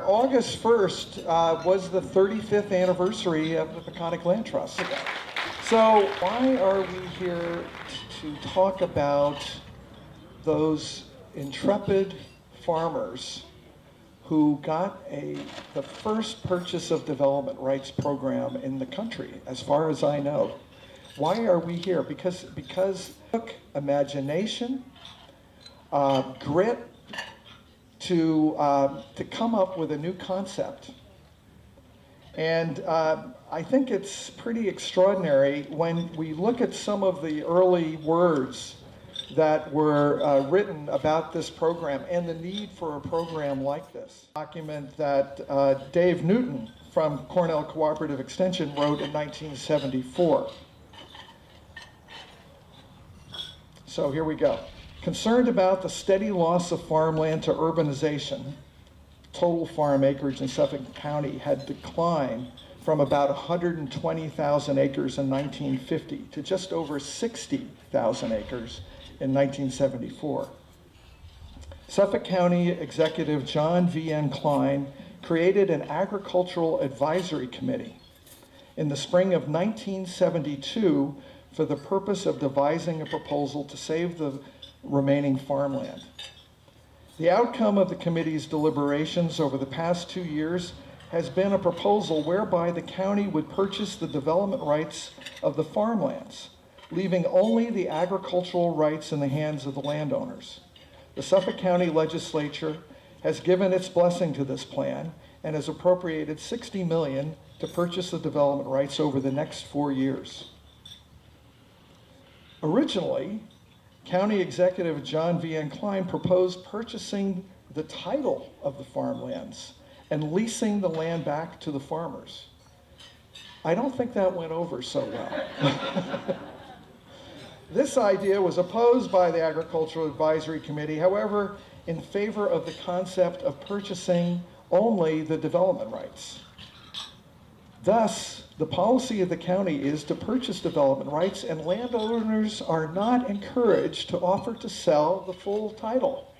August 1st was the 35th anniversary of the Peconic Land Trust. So why are we here to talk about those intrepid farmers who got the first purchase of development rights program in the country, as far as I know? Why are we here? Because it took imagination, grit, to come up with a new concept. And I think it's pretty extraordinary when we look at some of the early words that were written about this program and the need for a program like this. Document that Dave Newton from Cornell Cooperative Extension wrote in 1974. So here we go. Concerned about the steady loss of farmland to urbanization, total farm acreage in Suffolk County had declined from about 120,000 acres in 1950 to just over 60,000 acres in 1974. Suffolk County Executive John V.N. Klein created an agricultural advisory committee in the spring of 1972 for the purpose of devising a proposal to save the remaining farmland. The outcome of the committee's deliberations over the past 2 years has been a proposal whereby the county would purchase the development rights of the farmlands, leaving only the agricultural rights in the hands of the landowners. The Suffolk County Legislature has given its blessing to this plan and has appropriated $60 million to purchase the development rights over the next 4 years. Originally, County Executive John V.N. Klein proposed purchasing the title of the farmlands and leasing the land back to the farmers. I don't think that went over so well. This idea was opposed by the Agricultural Advisory Committee, however, in favor of the concept of purchasing only the development rights. Thus, the policy of the county is to purchase development rights, and landowners are not encouraged to offer to sell the full title.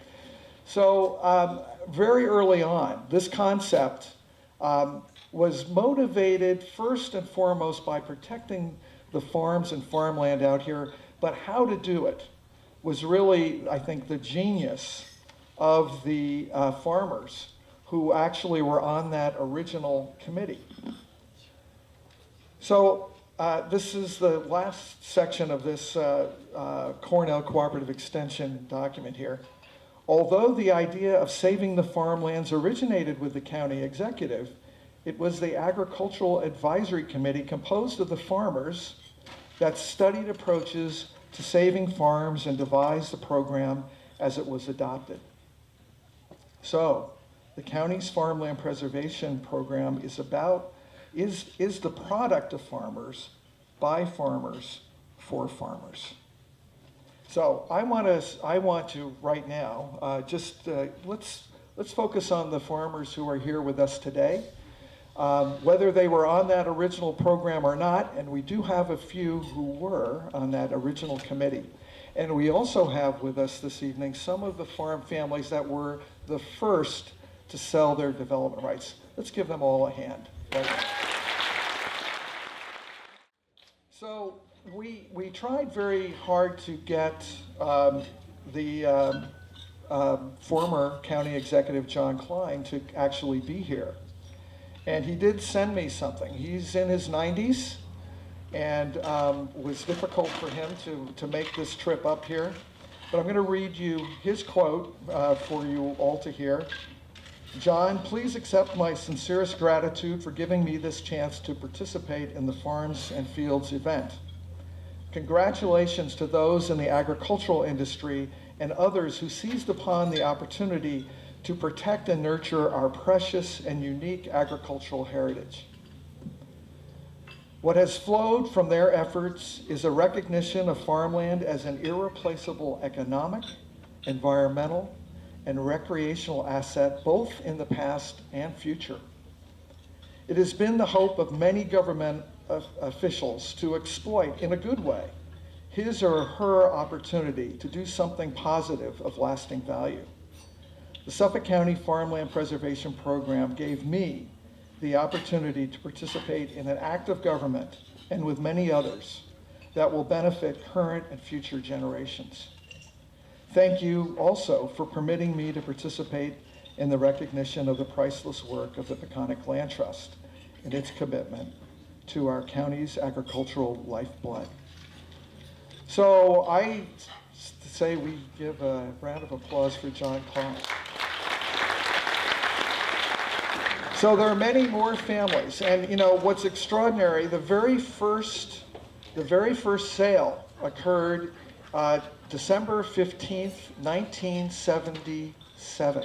So very early on, this concept was motivated first and foremost by protecting the farms and farmland out here, but how to do it was really, I think, the genius of the farmers who actually were on that original committee. So this is the last section of this Cornell Cooperative Extension document here. Although the idea of saving the farmlands originated with the county executive, it was the Agricultural Advisory Committee composed of the farmers that studied approaches to saving farms and devised the program as it was adopted. So the county's farmland preservation program is the product of farmers, by farmers, for farmers. So I want to right now let's focus on the farmers who are here with us today, whether they were on that original program or not, and we do have a few who were on that original committee. And we also have with us this evening some of the farm families that were the first to sell their development rights. Let's give them all a hand. Right? So we tried very hard to get the former county executive John Klein to actually be here. And he did send me something. He's in his 90s, and it was difficult for him to make this trip up here. But I'm going to read you his quote for you all to hear. John, please accept my sincerest gratitude for giving me this chance to participate in the Farms and Fields event. Congratulations to those in the agricultural industry and others who seized upon the opportunity to protect and nurture our precious and unique agricultural heritage. What has flowed from their efforts is a recognition of farmland as an irreplaceable economic, environmental, and recreational asset, both in the past and future. It has been the hope of many government officials to exploit, in a good way, his or her opportunity to do something positive of lasting value. The Suffolk County Farmland Preservation Program gave me the opportunity to participate in an act of government, and with many others, that will benefit current and future generations. Thank you also for permitting me to participate in the recognition of the priceless work of the Peconic Land Trust and its commitment to our county's agricultural lifeblood. So I say we give a round of applause for John Clark. So there are many more families, and you know what's extraordinary, the very first sale occurred December 15th, 1977.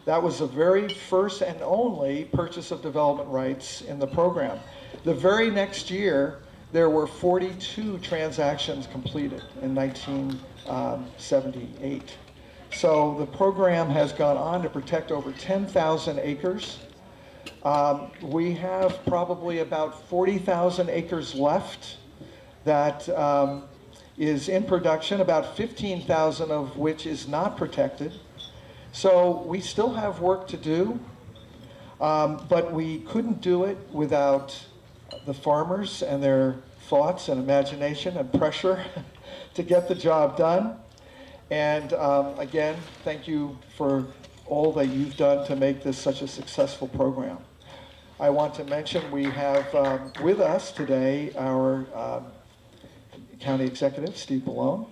That was the very first and only purchase of development rights in the program. The very next year, there were 42 transactions completed in 1978. So the program has gone on to protect over 10,000 acres. We have probably about 40,000 acres left that is in production, about 15,000 of which is not protected. So we still have work to do, but we couldn't do it without the farmers and their thoughts and imagination and pressure to get the job done. And again, thank you for all that you've done to make this such a successful program. I want to mention we have with us today our County Executive, Steve Malone.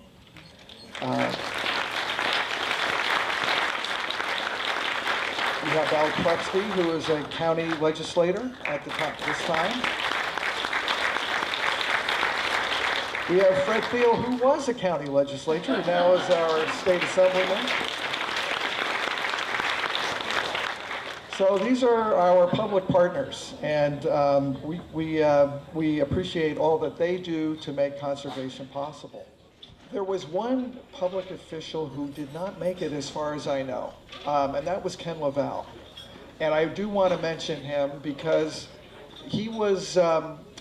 We have Al Prexby, who is a county legislator at this time. We have Fred Thiel, who was a county legislator, and now is our state assemblyman. So these are our public partners, and we appreciate all that they do to make conservation possible. There was one public official who did not make it as far as I know, and that was Ken Laval. And I do want to mention him because he was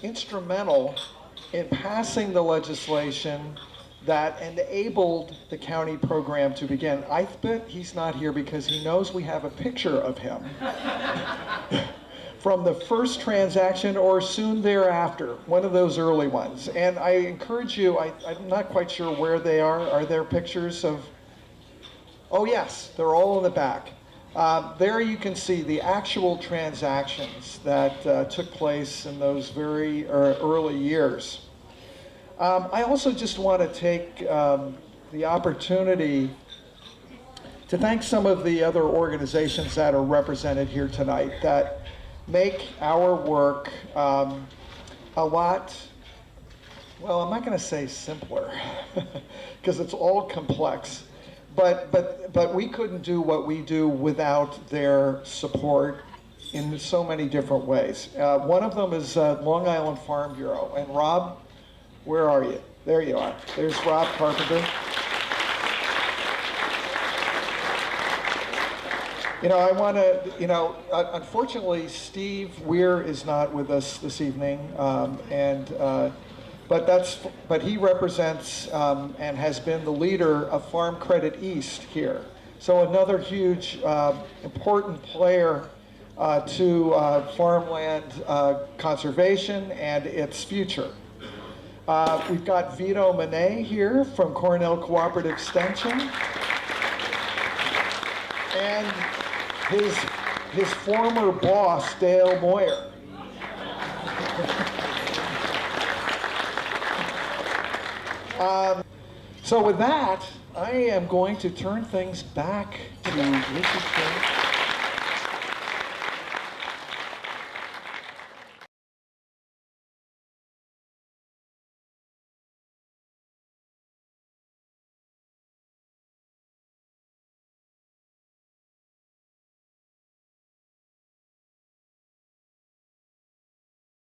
instrumental in passing the legislation that enabled the county program to begin. I bet he's not here because he knows we have a picture of him from the first transaction or soon thereafter, one of those early ones. And I encourage you, I'm not quite sure where they are. Are there pictures of, oh yes, they're all in the back. There you can see the actual transactions that took place in those very early years. I also just want to take the opportunity to thank some of the other organizations that are represented here tonight that make our work a lot, well, I'm not going to say simpler, because it's all complex, but we couldn't do what we do without their support in so many different ways. One of them is Long Island Farm Bureau, and Rob, where are you? There you are. There's Rob Carpenter. You know, I want to, you know, unfortunately, Steve Weir is not with us this evening, but he represents and has been the leader of Farm Credit East here. So another huge, important player to farmland conservation and its future. We've got Vito Monet here from Cornell Cooperative Extension. And his former boss, Dale Moyer. So with that, I am going to turn things back to Richard King.